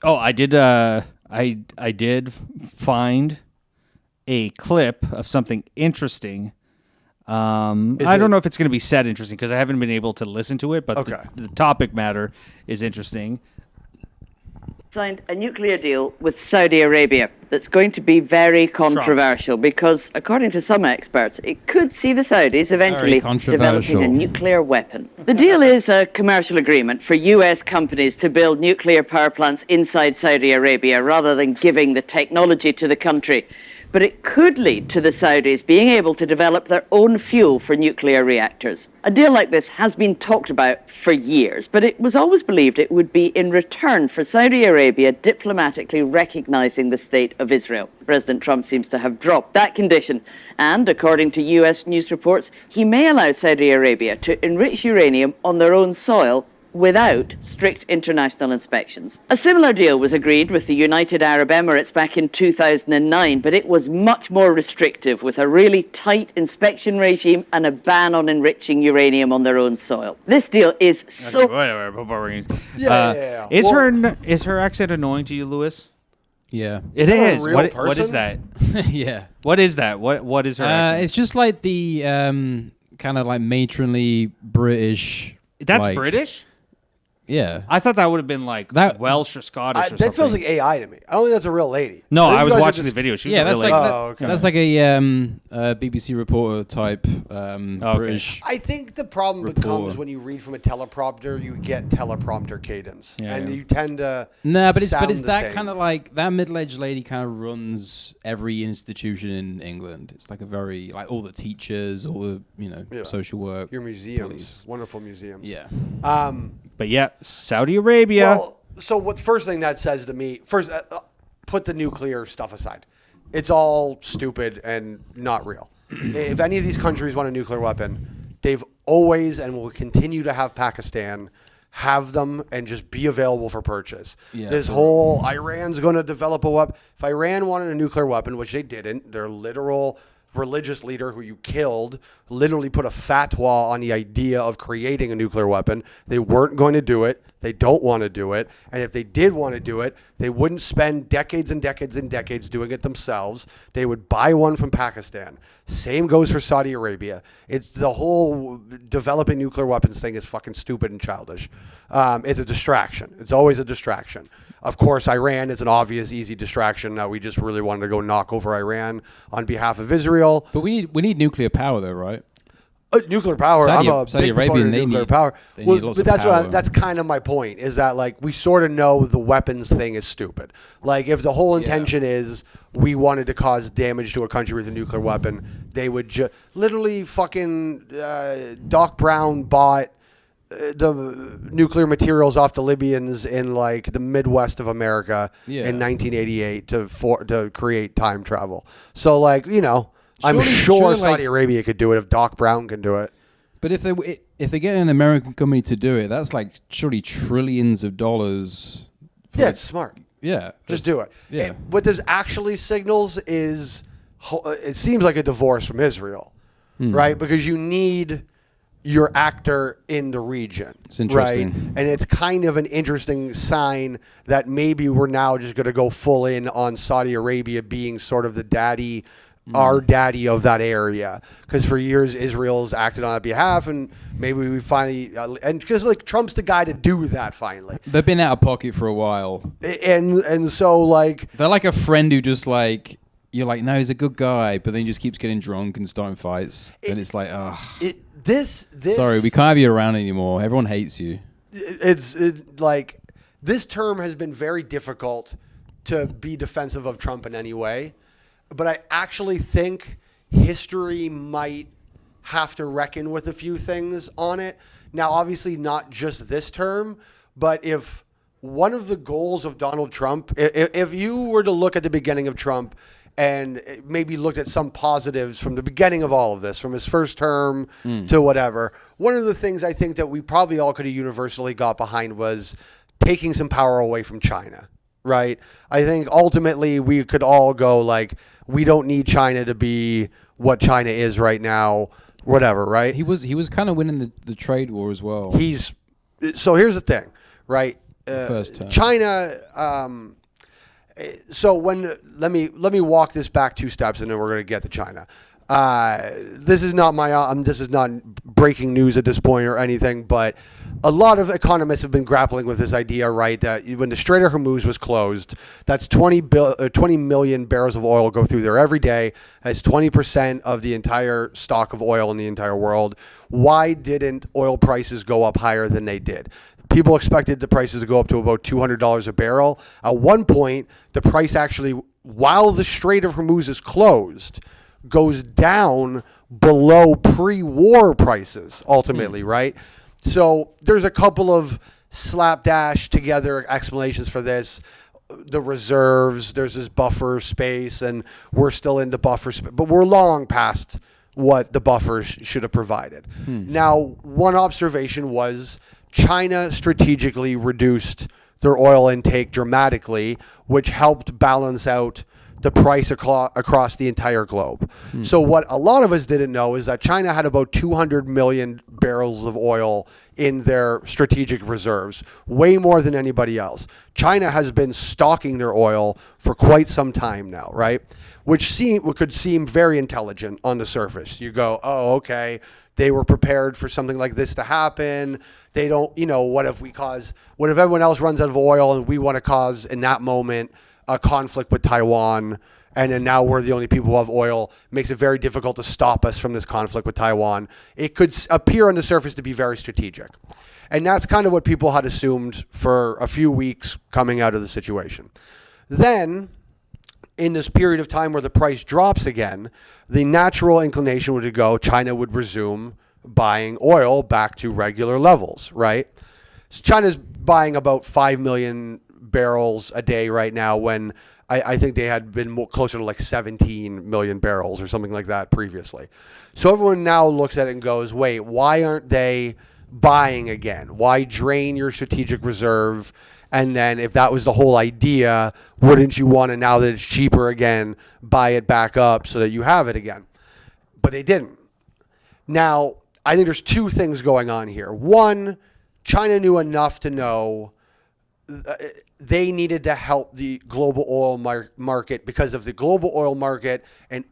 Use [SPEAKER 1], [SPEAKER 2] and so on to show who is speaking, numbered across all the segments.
[SPEAKER 1] Oh, I did. I did find a clip of something interesting. I don't know if it's going to be said interesting because I haven't been able to listen to it, but the topic matter is interesting.
[SPEAKER 2] Signed a nuclear deal with Saudi Arabia that's going to be very controversial because, according to some experts, it could see the Saudis eventually developing a nuclear weapon. The deal is a commercial agreement for US companies to build nuclear power plants inside Saudi Arabia rather than giving the technology to the country. But it could lead to the Saudis being able to develop their own fuel for nuclear reactors. A deal like this has been talked about for years, but it was always believed it would be in return for Saudi Arabia diplomatically recognizing the state of Israel. President Trump seems to have dropped that condition, and according to US news reports, he may allow Saudi Arabia to enrich uranium on their own soil without strict international inspections. A similar deal was agreed with the United Arab Emirates back in 2009, but it was much more restrictive with a really tight inspection regime and a ban on enriching uranium on their own soil. This deal is so...
[SPEAKER 1] Is her accent annoying to you, Lewis?
[SPEAKER 3] Yeah.
[SPEAKER 1] It is. What is that?
[SPEAKER 3] Yeah.
[SPEAKER 1] What is that? What is her accent?
[SPEAKER 3] It's just like the kind of like matronly British...
[SPEAKER 1] That's British?
[SPEAKER 3] Yeah.
[SPEAKER 1] I thought that would have been like Welsh or Scottish or something.
[SPEAKER 4] That feels like AI to me. I don't think that's a real lady.
[SPEAKER 1] No, I was watching the video. She was
[SPEAKER 3] that's
[SPEAKER 1] really
[SPEAKER 3] like that's like a BBC reporter type British.
[SPEAKER 4] I think the problem becomes when you read from a teleprompter, you get teleprompter cadence, and you tend to
[SPEAKER 3] but it's that kind of like that middle-aged lady kind of runs every institution in England. It's like a very like all the teachers, all the social work,
[SPEAKER 4] your museums, wonderful museums.
[SPEAKER 3] Yeah.
[SPEAKER 1] But yeah, Saudi Arabia.
[SPEAKER 4] Well, so what? First thing that says to me, put the nuclear stuff aside. It's all stupid and not real. If any of these countries want a nuclear weapon, they've always and will continue to have Pakistan have them and just be available for purchase. Yeah, this whole Iran's going to develop a weapon. If Iran wanted a nuclear weapon, which they didn't, their literal religious leader who you killed literally put a fatwa on the idea of creating a nuclear weapon. They weren't going to do it. They don't want to do it. And if they did want to do it, they wouldn't spend decades and decades and decades doing it themselves. They would buy one from Pakistan. Same goes for Saudi Arabia. It's the whole developing nuclear weapons thing is fucking stupid and childish. It's a distraction. It's always a distraction. Of course, Iran is an obvious, easy distraction. Now we just really wanted to go knock over Iran on behalf of Israel.
[SPEAKER 3] But we need nuclear power, though, right?
[SPEAKER 4] Nuclear power. I'm a
[SPEAKER 3] Saudi
[SPEAKER 4] big proponent of nuclear power.
[SPEAKER 3] But
[SPEAKER 4] that's kind of my point. Is that like we sort of know the weapons thing is stupid. Like if the whole intention is we wanted to cause damage to a country with a nuclear weapon, they would literally fucking Doc Brown bought the nuclear materials off the Libyans in like the Midwest of America in 1988 to create time travel. So like I'm sure Saudi Arabia could do it if Doc Brown can do it.
[SPEAKER 3] But if they get an American company to do it, that's like surely trillions of dollars.
[SPEAKER 4] Yeah, it's smart.
[SPEAKER 3] Yeah,
[SPEAKER 4] just do it.
[SPEAKER 3] Yeah.
[SPEAKER 4] What this actually signals is it seems like a divorce from Israel, right? Because you need your actor in the region.
[SPEAKER 3] It's interesting.
[SPEAKER 4] Right? And it's kind of an interesting sign that maybe we're now just going to go full in on Saudi Arabia being sort of the daddy, our daddy of that area. Because for years, Israel's acted on our behalf, and maybe we finally, and because like Trump's the guy to do that finally.
[SPEAKER 3] They've been out of pocket for a while.
[SPEAKER 4] And so like.
[SPEAKER 3] They're like a friend who just like, you're like, no, he's a good guy, but then he just keeps getting drunk and starting fights. And it's like,
[SPEAKER 4] This
[SPEAKER 3] sorry, we can't have you around anymore. Everyone hates you.
[SPEAKER 4] It's like this term has been very difficult to be defensive of Trump in any way, but I actually think history might have to reckon with a few things on it. Now, obviously not just this term, but if one of the goals of Donald Trump, if you were to look at the beginning of Trump and maybe looked at some positives from the beginning of all of this, from his first term to whatever. One of the things I think that we probably all could have universally got behind was taking some power away from China, right? I think ultimately we could all go like, we don't need China to be what China is right now, whatever, right?
[SPEAKER 3] He was kind of winning the trade war as well.
[SPEAKER 4] So here's the thing, right?
[SPEAKER 3] first term.
[SPEAKER 4] China. So let me walk this back 2 steps, and then we're going to get to China. This is not breaking news at this point or anything, but a lot of economists have been grappling with this idea, right? That when the Strait of Hormuz was closed, that's 20 million barrels of oil go through there every day. That's 20% of the entire stock of oil in the entire world. Why didn't oil prices go up higher than they did? People expected the prices to go up to about $200 a barrel. At one point, the price actually, while the Strait of Hormuz is closed, goes down below pre-war prices, ultimately, right? So there's a couple of slapdash together explanations for this. The reserves, there's this buffer space, and we're still in the buffer space, but we're long past what the buffers should have provided. Now, one observation was China strategically reduced their oil intake dramatically, which helped balance out the price across the entire globe. So what a lot of us didn't know is that China had about 200 million barrels of oil in their strategic reserves, way more than anybody else. China has been stocking their oil for quite some time now, right? Which could seem very intelligent on the surface. You go, oh, okay, they were prepared for something like this to happen. They don't, what if everyone else runs out of oil and we want to cause in that moment a conflict with Taiwan, and then now we're the only people who have oil, makes it very difficult to stop us from this conflict with Taiwan. It could appear on the surface to be very strategic. And that's kind of what people had assumed for a few weeks coming out of the situation. Then, in this period of time where the price drops again, the natural inclination would go, China would resume buying oil back to regular levels, right? So China's buying about 5 million barrels a day right now, when I think they had been closer to like 17 million barrels or something like that previously. So everyone now looks at it and goes, wait, why aren't they buying again? Why drain your strategic reserve? And then if that was the whole idea, wouldn't you want to, now that it's cheaper again, buy it back up so that you have it again? But they didn't. Now, I think there's 2 things going on here. One, China knew enough to know they needed to help the global oil market, because of the global oil market, and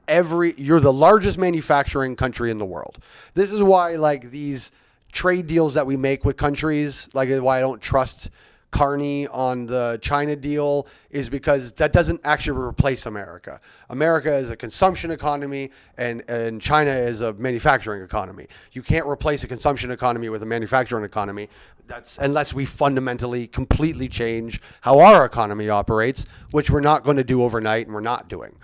[SPEAKER 4] you're the largest manufacturing country in the world. This is why, like, these trade deals that we make with countries, like why I don't trust Carney on the China deal, is because that doesn't actually replace America. America is a consumption economy, and China is a manufacturing economy. You can't replace a consumption economy with a manufacturing economy. That's unless we fundamentally, completely change how our economy operates, which we're not going to do overnight, and we're not doing.